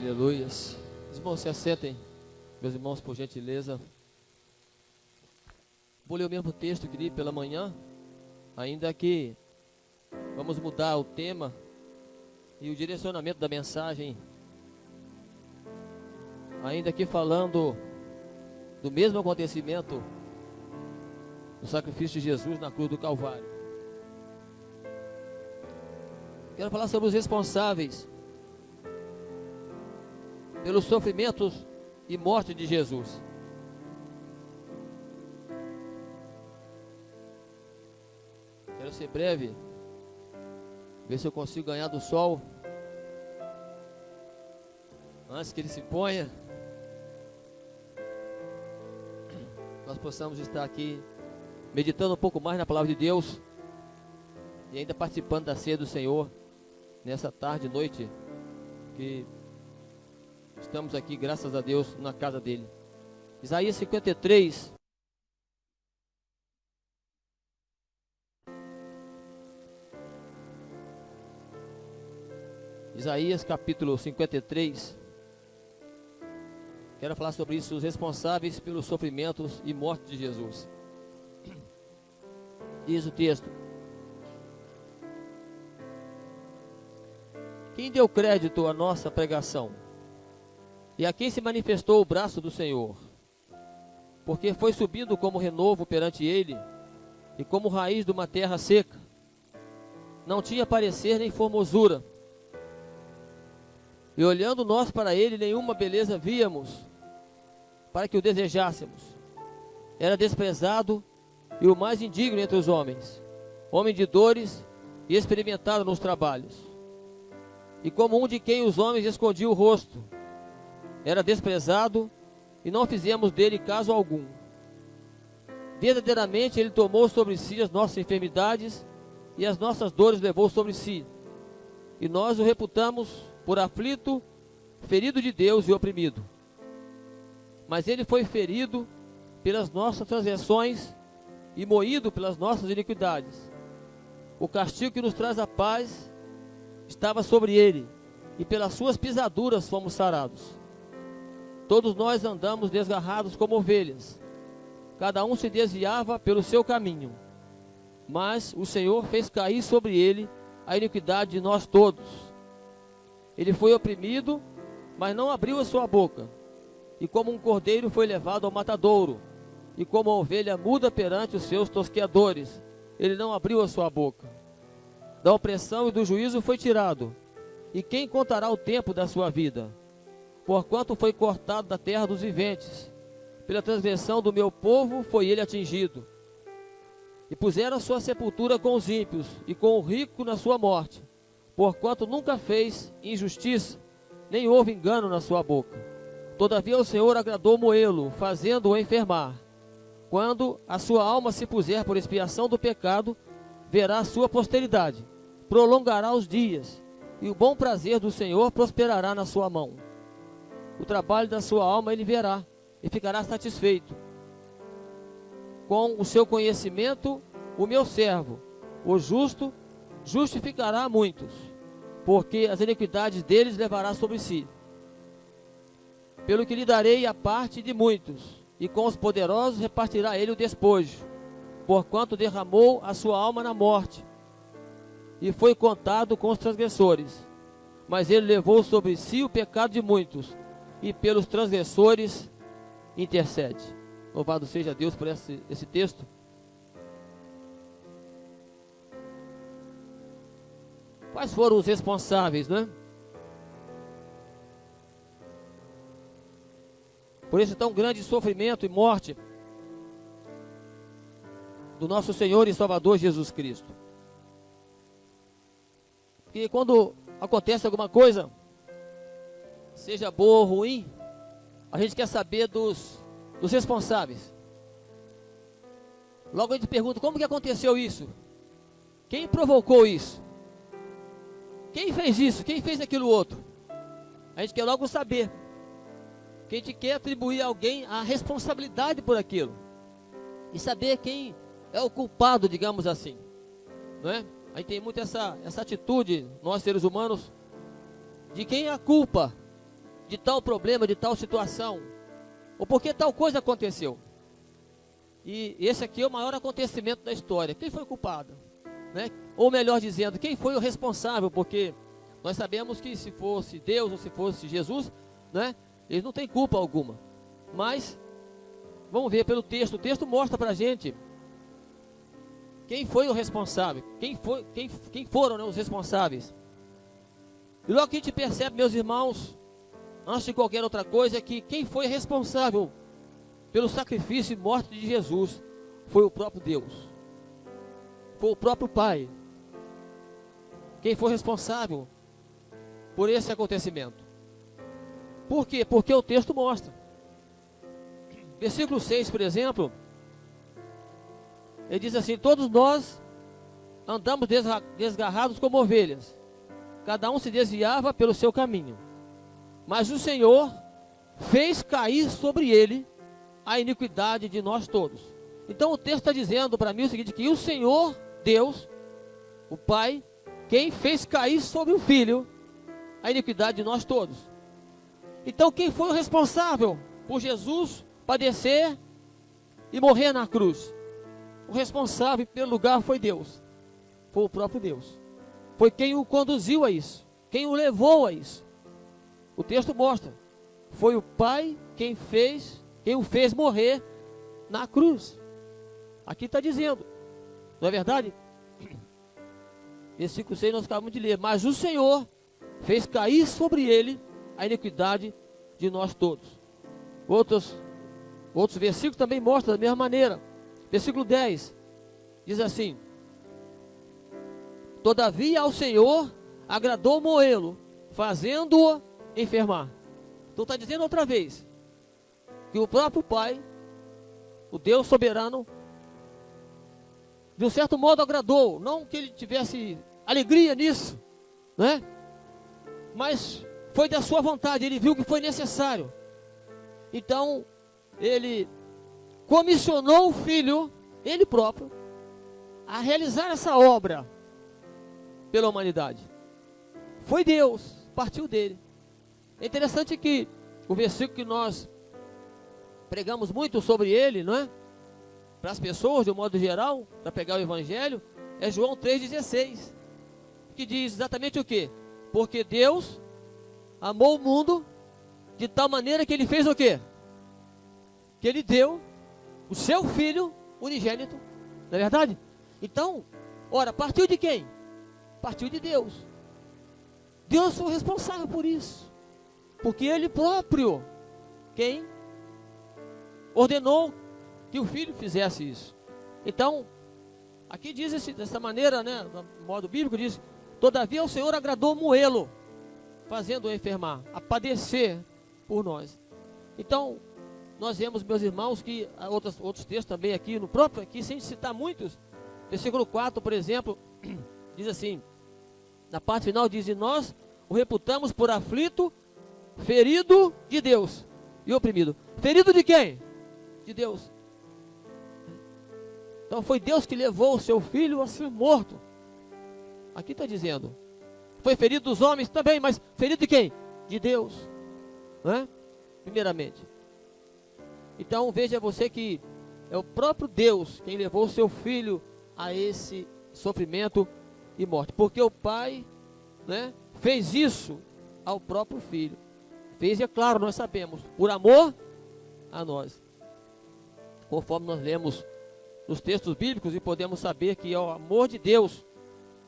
Aleluias. Os irmãos se assentem, meus irmãos, por gentileza. Vou ler o mesmo texto que li pela manhã, ainda que vamos mudar o tema e o direcionamento da mensagem, ainda que falando do mesmo acontecimento do sacrifício de Jesus na cruz do Calvário. Quero falar sobre os responsáveis pelos sofrimentos e morte de Jesus. Quero ser breve, ver se eu consigo ganhar do sol antes que ele se ponha. Nós possamos estar aqui meditando um pouco mais na palavra de Deus e ainda participando da ceia do Senhor nessa tarde, noite, que estamos aqui, graças a Deus, na casa dele. Isaías 53. Isaías capítulo 53. Quero falar sobre isso, os responsáveis pelos sofrimentos e morte de Jesus. Diz o texto: quem deu crédito à nossa pregação? E a quem se manifestou o braço do Senhor? Porque foi subindo como renovo perante ele, e como raiz de uma terra seca. Não tinha parecer nem formosura. E olhando nós para ele, nenhuma beleza víamos, para que o desejássemos. Era desprezado e o mais indigno entre os homens, homem de dores e experimentado nos trabalhos. E como um de quem os homens escondiam o rosto, era desprezado e não fizemos dele caso algum. Verdadeiramente ele tomou sobre si as nossas enfermidades e as nossas dores levou sobre si. E nós o reputamos por aflito, ferido de Deus e oprimido. Mas ele foi ferido pelas nossas transgressões e moído pelas nossas iniquidades. O castigo que nos traz a paz estava sobre ele, e pelas suas pisaduras fomos sarados. Todos nós andamos desgarrados como ovelhas, cada um se desviava pelo seu caminho, mas o Senhor fez cair sobre ele a iniquidade de nós todos. Ele foi oprimido, mas não abriu a sua boca, e como um cordeiro foi levado ao matadouro, e como a ovelha muda perante os seus tosqueadores, ele não abriu a sua boca. Da opressão e do juízo foi tirado, e quem contará o tempo da sua vida? Porquanto foi cortado da terra dos viventes, pela transgressão do meu povo foi ele atingido. E puseram a sua sepultura com os ímpios, e com o rico na sua morte, porquanto nunca fez injustiça, nem houve engano na sua boca. Todavia o Senhor agradou moê-lo, fazendo-o enfermar. Quando a sua alma se puser por expiação do pecado, verá a sua posteridade, prolongará os dias, e o bom prazer do Senhor prosperará na sua mão. O trabalho da sua alma ele verá, e ficará satisfeito. Com o seu conhecimento, o meu servo, o justo, justificará a muitos, porque as iniquidades deles levará sobre si. Pelo que lhe darei a parte de muitos, e com os poderosos repartirá ele o despojo, porquanto derramou a sua alma na morte, e foi contado com os transgressores. Mas ele levou sobre si o pecado de muitos, e pelos transgressores intercede. Louvado seja Deus por esse texto. Quais foram os responsáveis, né? Por esse tão grande sofrimento e morte do nosso Senhor e Salvador Jesus Cristo. Porque quando acontece alguma coisa, seja boa ou ruim, a gente quer saber dos responsáveis. Logo a gente pergunta, como que aconteceu isso? Quem provocou isso? Quem fez isso? Quem fez aquilo outro? A gente quer logo saber. Que a gente quer atribuir a alguém a responsabilidade por aquilo. E saber quem é o culpado, digamos assim. Não é? A gente tem muito essa atitude, nós seres humanos, de quem é a culpa de tal problema, de tal situação, ou porque tal coisa aconteceu. E esse aqui é o maior acontecimento da história. Quem foi o culpado? Né? Ou melhor dizendo, quem foi o responsável? Porque nós sabemos que se fosse Deus ou se fosse Jesus, né, eles não têm culpa alguma. Mas, vamos ver pelo texto. O texto mostra para a gente quem foi o responsável. Quem foram, né, os responsáveis. E logo que a gente percebe, meus irmãos, antes de qualquer outra coisa, que quem foi responsável pelo sacrifício e morte de Jesus foi o próprio Deus. Foi o próprio Pai. Quem foi responsável por esse acontecimento. Por quê? Porque o texto mostra. Versículo 6, por exemplo, ele diz assim: todos nós andamos desgarrados como ovelhas, cada um se desviava pelo seu caminho, mas o Senhor fez cair sobre ele a iniquidade de nós todos. Então o texto está dizendo para mim o seguinte, que o Senhor, Deus, o Pai, quem fez cair sobre o Filho a iniquidade de nós todos. Então quem foi o responsável por Jesus padecer e morrer na cruz? O responsável pelo lugar foi Deus. Foi o próprio Deus. Foi quem o conduziu a isso, quem o levou a isso. O texto mostra, foi o Pai quem o fez morrer na cruz. Aqui está dizendo, não é verdade? Versículo 6 nós acabamos de ler. Mas o Senhor fez cair sobre ele a iniquidade de nós todos. Outros versículos também mostram da mesma maneira. Versículo 10 diz assim: todavia ao Senhor agradou moê-lo, fazendo-o enfermar. Então está dizendo outra vez que o próprio Pai, o Deus soberano, de um certo modo agradou, não que ele tivesse alegria nisso, né? Mas foi da sua vontade, ele viu que foi necessário. Então, ele comissionou o Filho, ele próprio, a realizar essa obra pela humanidade. Foi Deus, partiu dele. É interessante que o versículo que nós pregamos muito sobre ele, não é? Para as pessoas, de um modo geral, para pegar o Evangelho, é João 3,16, que diz exatamente o quê? Porque Deus amou o mundo de tal maneira que ele fez o quê? Que ele deu o seu Filho unigênito, não é verdade? Então, ora, partiu de quem? Partiu de Deus. Deus foi responsável por isso, porque ele próprio, quem ordenou que o Filho fizesse isso. Então, aqui diz dessa maneira, né, no modo bíblico, diz: todavia o Senhor agradou moê-lo, fazendo-o enfermar, a padecer por nós. Então, nós vemos, meus irmãos, que há outros textos também aqui, no próprio aqui, sem citar muitos. Versículo 4, por exemplo, diz assim, na parte final diz: e nós o reputamos por aflito, ferido de Deus e oprimido. Ferido de quem? De Deus. Então foi Deus que levou o seu Filho a ser morto. Aqui está dizendo, foi ferido dos homens também, mas ferido de quem? De Deus, não é? Primeiramente. Então veja você que é o próprio Deus quem levou o seu Filho a esse sofrimento e morte. Porque o Pai, né, fez isso ao próprio Filho. Fez, é claro, nós sabemos, por amor a nós. Conforme nós lemos nos textos bíblicos, e podemos saber que é o amor de Deus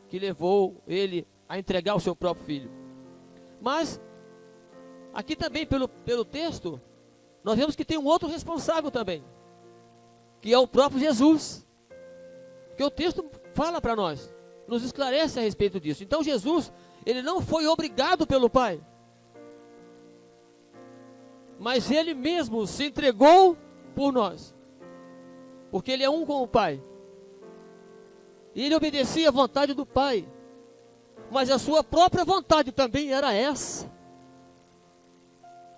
que levou ele a entregar o seu próprio Filho. Mas, aqui também pelo texto, nós vemos que tem um outro responsável também, que é o próprio Jesus, que o texto fala para nós, nos esclarece a respeito disso. Então Jesus, ele não foi obrigado pelo Pai, mas ele mesmo se entregou por nós, porque ele é um com o Pai, e ele obedecia à vontade do Pai, mas a sua própria vontade também era essa.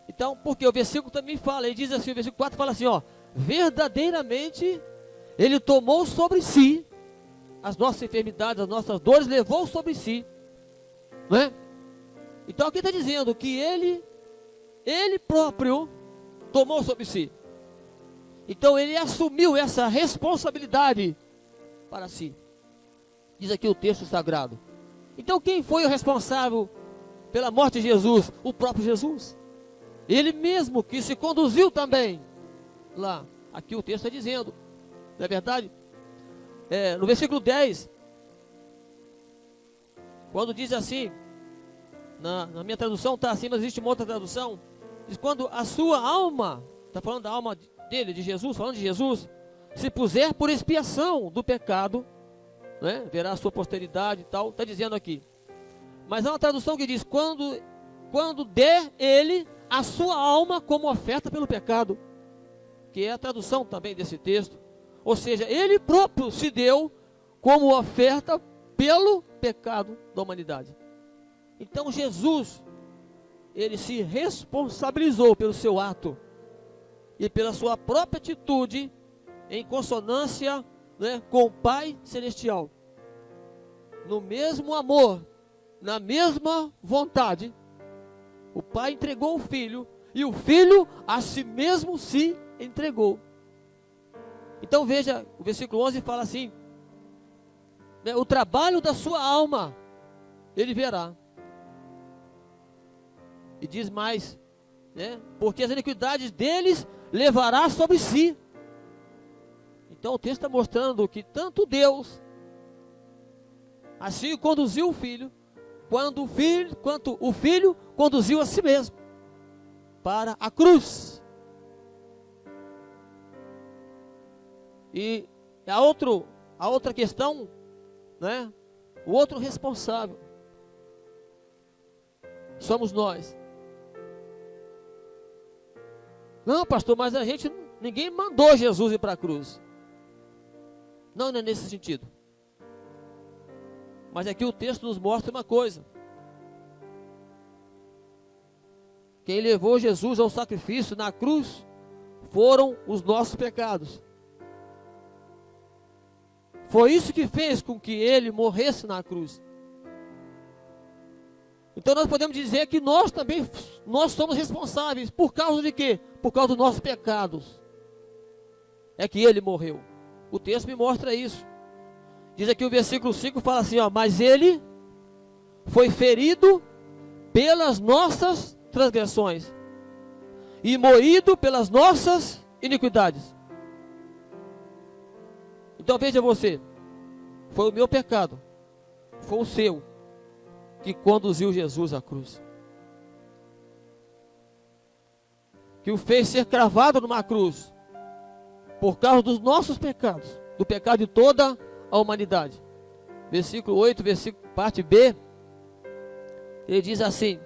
Então, porque o versículo também fala, ele diz assim, o versículo 4 fala assim, ó: verdadeiramente ele tomou sobre si as nossas enfermidades, as nossas dores, levou sobre si, não é? Então aqui está dizendo que ele Ele próprio tomou sobre si. Então ele assumiu essa responsabilidade para si. Diz aqui o texto sagrado. Então quem foi o responsável pela morte de Jesus? O próprio Jesus. Ele mesmo que se conduziu também lá. Aqui o texto está dizendo. Não é verdade? No versículo 10, quando diz assim, na minha tradução está assim, mas existe uma outra tradução, diz quando a sua alma, está falando da alma dele, de Jesus, falando de Jesus, se puser por expiação do pecado, né, verá a sua posteridade e tal, está dizendo aqui. Mas há uma tradução que diz, quando der ele a sua alma como oferta pelo pecado, que é a tradução também desse texto. Ou seja, ele próprio se deu como oferta pelo pecado da humanidade. Então Jesus, ele se responsabilizou pelo seu ato e pela sua própria atitude em consonância, né, com o Pai Celestial. No mesmo amor, na mesma vontade, o Pai entregou o Filho e o Filho a si mesmo se entregou. Então veja, o versículo 11 fala assim, né, o trabalho da sua alma ele verá. E diz mais, né, porque as iniquidades deles levará sobre si. Então o texto está mostrando que tanto Deus assim conduziu o Filho, quanto o Filho conduziu a si mesmo para a cruz. E a outra questão, né? O outro responsável somos nós. Não, pastor, mas ninguém mandou Jesus ir para a cruz. Não é nesse sentido. Mas aqui o texto nos mostra uma coisa. Quem levou Jesus ao sacrifício na cruz foram os nossos pecados. Foi isso que fez com que ele morresse na cruz. Então nós podemos dizer que nós somos responsáveis. Por causa de quê? Por causa dos nossos pecados. É que ele morreu. O texto me mostra isso. Diz aqui o versículo 5, fala assim, ó, mas ele foi ferido pelas nossas transgressões e moído pelas nossas iniquidades. Então veja você, foi o meu pecado, foi o seu, que conduziu Jesus à cruz. Que o fez ser cravado numa cruz, por causa dos nossos pecados, do pecado de toda a humanidade. Versículo 8, parte B, ele diz assim,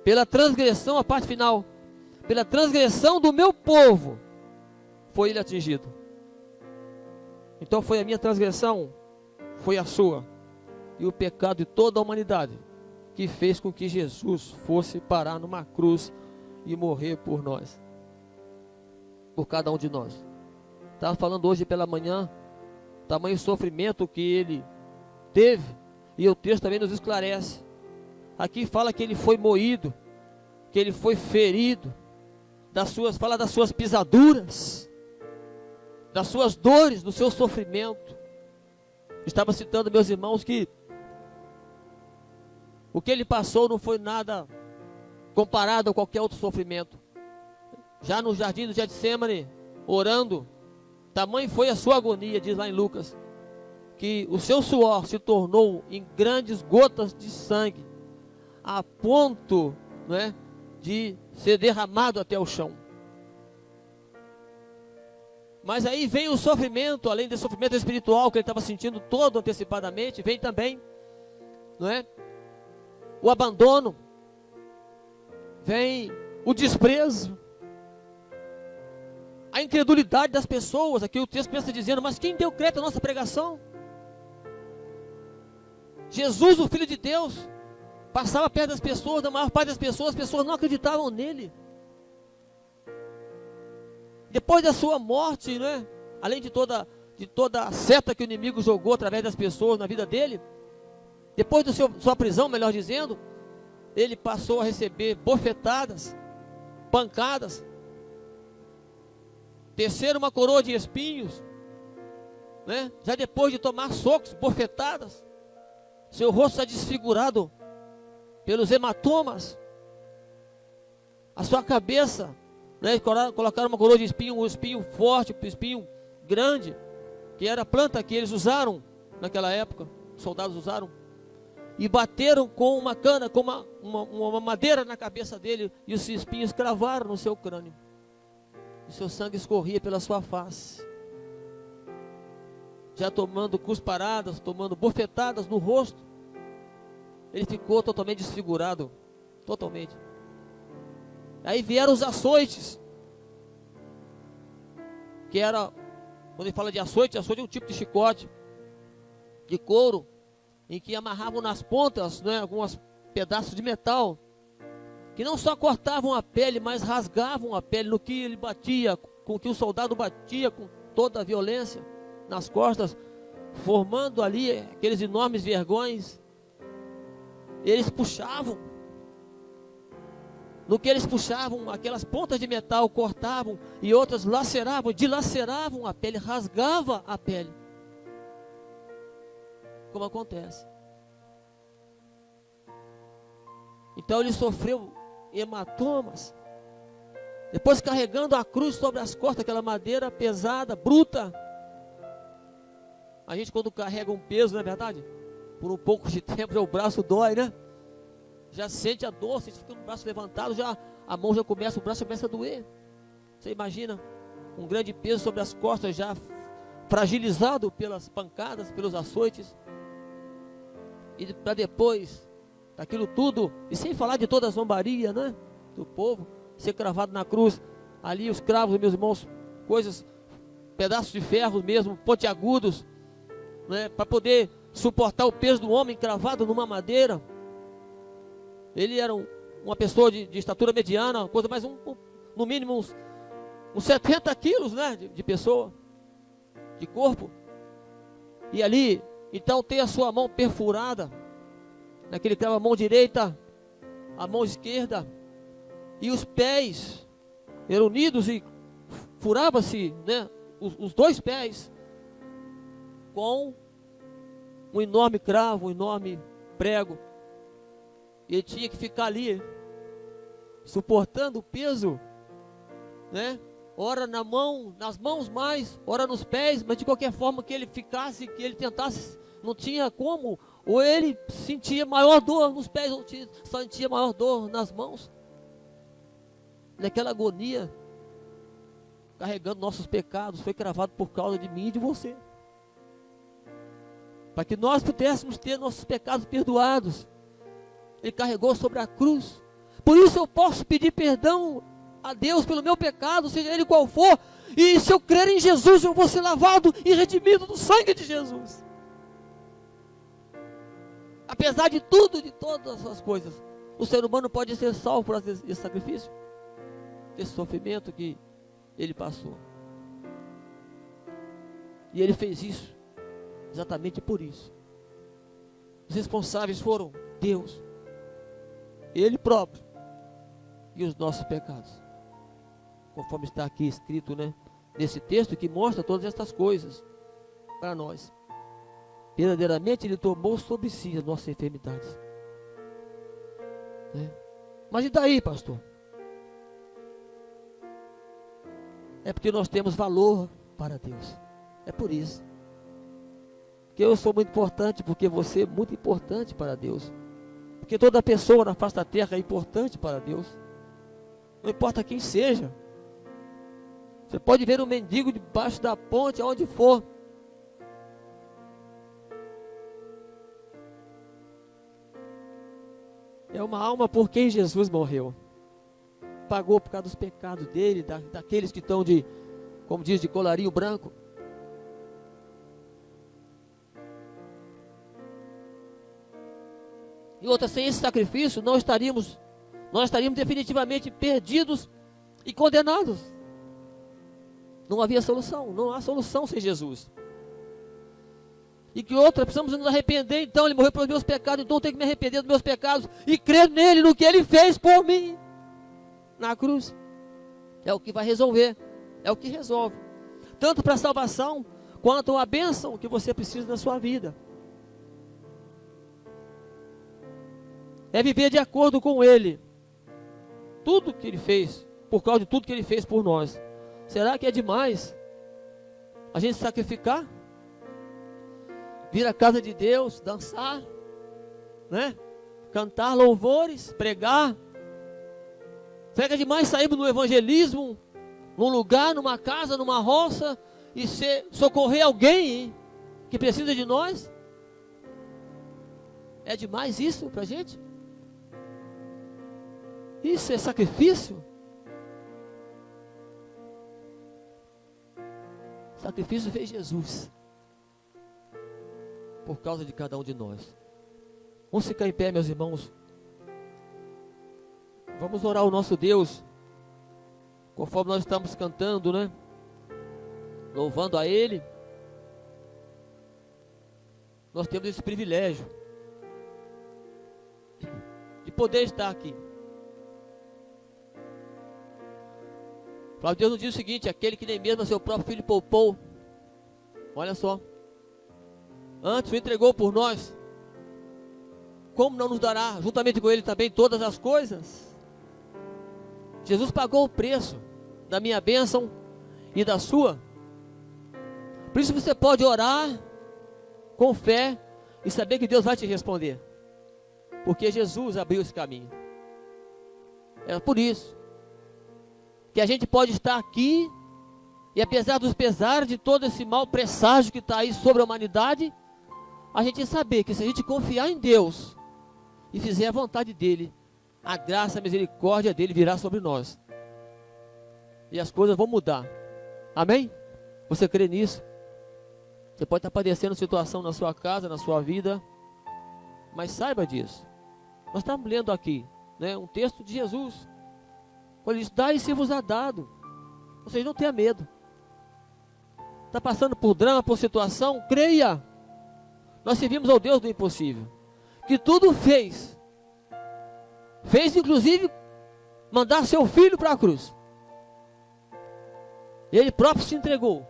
pela transgressão, a parte final, pela transgressão do meu povo, foi ele atingido. Então foi a minha transgressão, foi a sua, e o pecado de toda a humanidade, que fez com que Jesus fosse parar numa cruz e morrer por nós, por cada um de nós. Estava falando hoje pela manhã, tamanho sofrimento que ele teve, e o texto também nos esclarece. Aqui fala que ele foi moído, que ele foi ferido, fala das suas pisaduras, das suas dores, do seu sofrimento. Estava citando, meus irmãos, que o que ele passou não foi nada comparado a qualquer outro sofrimento. Já no jardim do Getsemane, orando, tamanho foi a sua agonia, diz lá em Lucas, que o seu suor se tornou em grandes gotas de sangue, a ponto, né, de ser derramado até o chão. Mas aí vem o sofrimento, além do sofrimento espiritual que ele estava sentindo todo antecipadamente, vem também, não é, o abandono, vem o desprezo, a incredulidade das pessoas. Aqui o texto começa dizendo, mas quem deu crédito à nossa pregação? Jesus, o Filho de Deus, passava perto das pessoas, da maior parte das pessoas, as pessoas não acreditavam nele. Depois da sua morte, né, além de toda a seta que o inimigo jogou através das pessoas na vida dele, depois da sua prisão, melhor dizendo, ele passou a receber bofetadas, pancadas, desceram uma coroa de espinhos, né? Já depois de tomar socos, bofetadas, seu rosto está desfigurado pelos hematomas, a sua cabeça, né? Colocaram uma coroa de espinho, um espinho forte, um espinho grande, que era a planta que eles usaram naquela época, os soldados usaram, e bateram com uma cana, com uma madeira na cabeça dele, e os espinhos cravaram no seu crânio, e seu sangue escorria pela sua face, já tomando cusparadas, tomando bofetadas no rosto. Ele ficou totalmente desfigurado, totalmente. Aí vieram os açoites, que era, quando ele fala de açoite é um tipo de chicote, de couro, em que amarravam nas pontas, né, alguns pedaços de metal, que não só cortavam a pele, mas rasgavam a pele, no que ele batia, com que o soldado batia com toda a violência nas costas, formando ali aqueles enormes vergões. Eles puxavam, no que eles puxavam, aquelas pontas de metal cortavam, e outras laceravam, dilaceravam a pele, rasgava a pele, como acontece. Então ele sofreu hematomas, depois carregando a cruz sobre as costas, aquela madeira pesada, bruta. A gente, quando carrega um peso, não é verdade? Por um pouco de tempo, já o braço dói, né? Já sente a dor, você fica com o braço levantado, já a mão já começa, o braço começa a doer. Você imagina um grande peso sobre as costas, já fragilizado pelas pancadas, pelos açoites. E para depois daquilo tudo, e sem falar de toda a zombaria, né, do povo, ser cravado na cruz, ali os cravos, meus irmãos, coisas, pedaços de ferro mesmo, pontiagudos, né, para poder suportar o peso do homem cravado numa madeira. Ele era uma pessoa de estatura mediana, coisa mais no mínimo uns 70 quilos, né, de pessoa, de corpo. E ali, então, tem a sua mão perfurada, naquele cravo, a mão direita, a mão esquerda, e os pés eram unidos e furava-se, né, os dois pés com um enorme cravo, um enorme prego. E ele tinha que ficar ali, suportando o peso, né? Ora na mão, nas mãos mais, ora nos pés, mas de qualquer forma que ele ficasse, que ele tentasse, não tinha como. Ou ele sentia maior dor nos pés, ou sentia maior dor nas mãos. Naquela agonia, carregando nossos pecados, foi cravado por causa de mim e de você, para que nós pudéssemos ter nossos pecados perdoados. Ele carregou sobre a cruz. Por isso eu posso pedir perdão a Deus pelo meu pecado, seja ele qual for, e se eu crer em Jesus, eu vou ser lavado e redimido do sangue de Jesus. Apesar de tudo, de todas as coisas, o ser humano pode ser salvo por esse sacrifício, esse sofrimento que ele passou. E ele fez isso exatamente por isso. Os responsáveis foram Deus, Ele próprio, e os nossos pecados, conforme está aqui escrito, né, nesse texto que mostra todas estas coisas para nós. Verdadeiramente Ele tomou sobre si as nossas enfermidades, né? Mas e daí, pastor? É porque nós temos valor para Deus. É por isso que eu sou muito importante, porque você é muito importante para Deus, porque toda pessoa na face da terra é importante para Deus, não importa quem seja. Você pode ver um mendigo debaixo da ponte, aonde for, é uma alma por quem Jesus morreu, pagou por causa dos pecados dele, daqueles que estão de, como diz, de colarinho branco. E outra, sem esse sacrifício, nós estaríamos definitivamente perdidos e condenados. Não havia solução, não há solução sem Jesus. E que outra, precisamos nos arrepender, então ele morreu pelos meus pecados, então eu tenho que me arrepender dos meus pecados e crer nele, no que ele fez por mim na cruz. É o que vai resolver, é o que resolve, tanto para a salvação, quanto a bênção que você precisa na sua vida. É viver de acordo com ele, tudo que ele fez, por causa de tudo que ele fez por nós. Será que é demais a gente sacrificar? Vir à casa de Deus, dançar, né? Cantar louvores, pregar. Será que é demais sairmos no evangelismo, num lugar, numa casa, numa roça, e socorrer alguém que precisa de nós? É demais isso pra gente? Isso é sacrifício? Sacrifício fez Jesus por causa de cada um de nós. Vamos ficar em pé, meus irmãos. Vamos orar ao nosso Deus, conforme nós estamos cantando, né? Louvando a Ele. Nós temos esse privilégio de poder estar aqui. A palavra de Deus nos diz o seguinte: aquele que nem mesmo a seu próprio filho poupou, olha só, antes o entregou por nós, como não nos dará juntamente com ele também todas as coisas? Jesus pagou o preço da minha bênção e da sua. Por isso você pode orar com fé e saber que Deus vai te responder, porque Jesus abriu esse caminho. É por isso que a gente pode estar aqui, e apesar dos pesares de todo esse mau presságio que está aí sobre a humanidade, a gente saber que se a gente confiar em Deus e fizer a vontade dEle, a graça, a misericórdia dEle virá sobre nós, e as coisas vão mudar. Amém? Você crê nisso? Você pode estar padecendo situação na sua casa, na sua vida, mas saiba disso. Nós estamos lendo aqui, né, um texto de Jesus, quando ele diz: dai e se vos há dado. Ou seja, não tenha medo. Está passando por drama, por situação, creia. Nós servimos ao Deus do impossível, que tudo fez inclusive mandar seu filho para a cruz. Ele próprio se entregou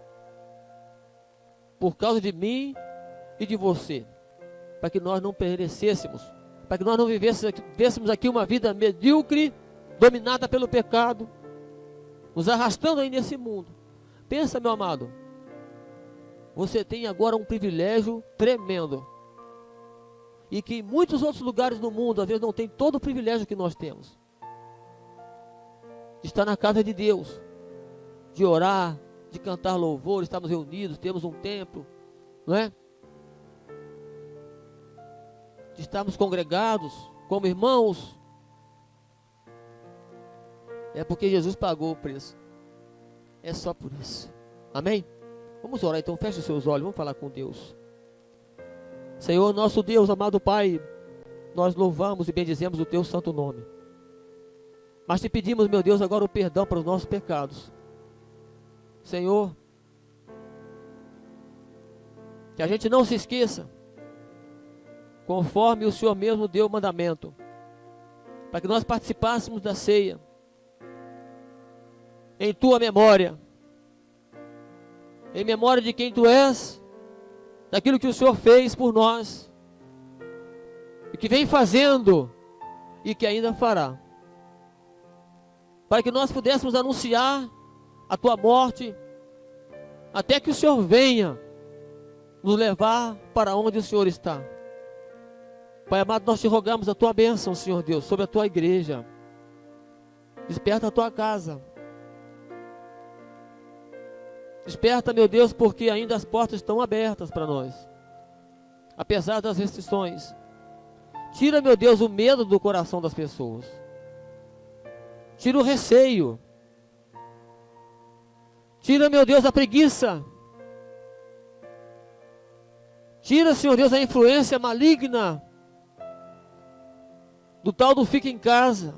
por causa de mim e de você, para que nós não perecêssemos, para que nós não vivêssemos aqui uma vida medíocre, dominada pelo pecado, nos arrastando aí nesse mundo. Pensa, meu amado, você tem agora um privilégio tremendo, e que em muitos outros lugares do mundo, às vezes, não tem todo o privilégio que nós temos, de estar na casa de Deus, de orar, de cantar louvor, estarmos reunidos, temos um templo, não é? De estarmos congregados como irmãos. É porque Jesus pagou o preço. É só por isso. Amém? Vamos orar então, feche os seus olhos, vamos falar com Deus. Senhor, nosso Deus, amado Pai, nós louvamos e bendizemos o Teu santo nome. Mas te pedimos, meu Deus, agora o perdão para os nossos pecados. Senhor, que a gente não se esqueça, conforme o Senhor mesmo deu o mandamento, para que nós participássemos da ceia, em Tua memória, em memória de quem Tu és, daquilo que o Senhor fez por nós, e que vem fazendo, e que ainda fará, para que nós pudéssemos anunciar a Tua morte, até que o Senhor venha nos levar para onde o Senhor está. Pai amado, nós te rogamos a Tua bênção, Senhor Deus, sobre a Tua igreja. Desperta a Tua casa. Desperta, meu Deus, porque ainda as portas estão abertas para nós, apesar das restrições. Tira, meu Deus, o medo do coração das pessoas. Tira o receio. Tira, meu Deus, a preguiça. Tira, Senhor Deus, a influência maligna do tal do fica em casa.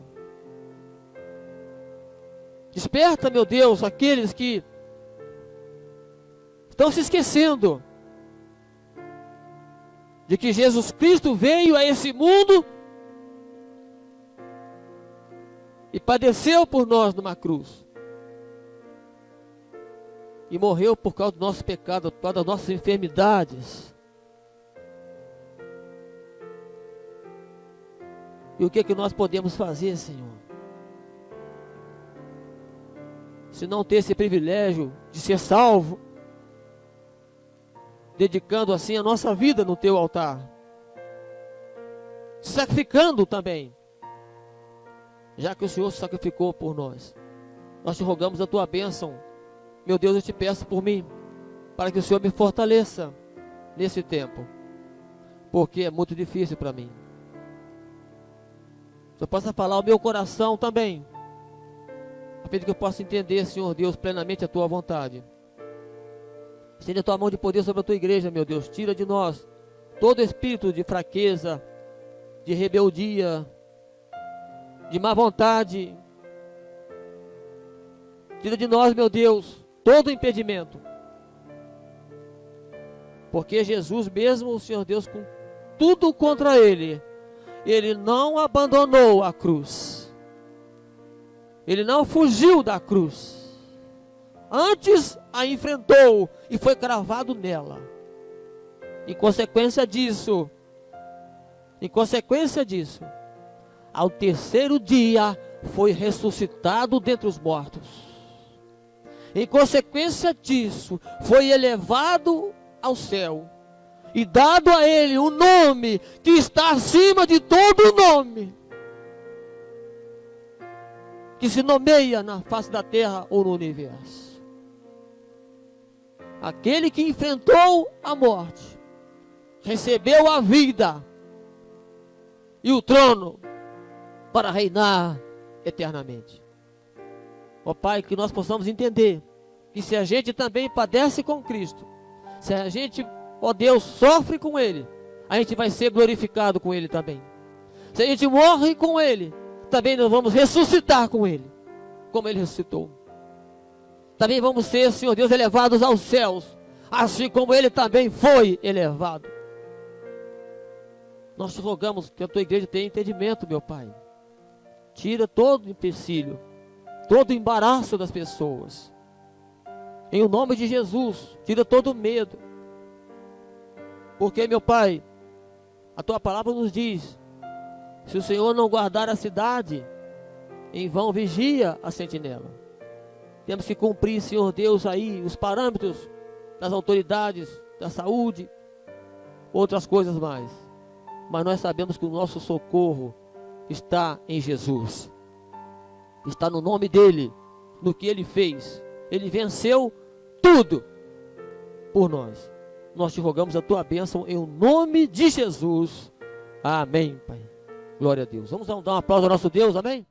Desperta, meu Deus, aqueles que estão se esquecendo de que Jesus Cristo veio a esse mundo e padeceu por nós numa cruz. E morreu por causa do nosso pecado, por causa das nossas enfermidades. E o que é que nós podemos fazer, Senhor? Se não ter esse privilégio de ser salvo, dedicando assim a nossa vida no teu altar, sacrificando também, já que o Senhor se sacrificou por nós. Nós te rogamos a tua bênção, meu Deus. Eu te peço por mim, para que o Senhor me fortaleça nesse tempo, porque é muito difícil para mim. Que eu possa falar o meu coração também, a fim de que eu possa entender, Senhor Deus, plenamente a tua vontade. Estende a tua mão de poder sobre a tua igreja, meu Deus. Tira de nós todo espírito de fraqueza, de rebeldia, de má vontade. Tira de nós, meu Deus, todo impedimento. Porque Jesus mesmo, o Senhor Deus, com tudo contra ele, ele não abandonou a cruz. Ele não fugiu da cruz. Antes a enfrentou e foi cravado nela. Em consequência disso, ao terceiro dia foi ressuscitado dentre os mortos. Em consequência disso, foi elevado ao céu e dado a ele um nome que está acima de todo nome, que se nomeia na face da terra ou no universo. Aquele que enfrentou a morte, recebeu a vida e o trono para reinar eternamente. Ó Pai, que nós possamos entender que se a gente também padece com Cristo, se a gente, ó Deus, sofre com Ele, a gente vai ser glorificado com Ele também. Se a gente morre com Ele, também nós vamos ressuscitar com Ele, como Ele ressuscitou. Também vamos ser, Senhor Deus, elevados aos céus, assim como Ele também foi elevado. Nós te rogamos que a tua igreja tenha entendimento, meu Pai. Tira todo empecilho, todo embaraço das pessoas. Em o nome de Jesus, tira todo medo. Porque, meu Pai, a tua palavra nos diz: se o Senhor não guardar a cidade, em vão vigia a sentinela. Temos que cumprir, Senhor Deus, aí os parâmetros das autoridades da saúde, outras coisas mais. Mas nós sabemos que o nosso socorro está em Jesus. Está no nome dEle, no que Ele fez. Ele venceu tudo por nós. Nós te rogamos a tua bênção em nome de Jesus. Amém, Pai. Glória a Deus. Vamos dar um aplauso ao nosso Deus, amém?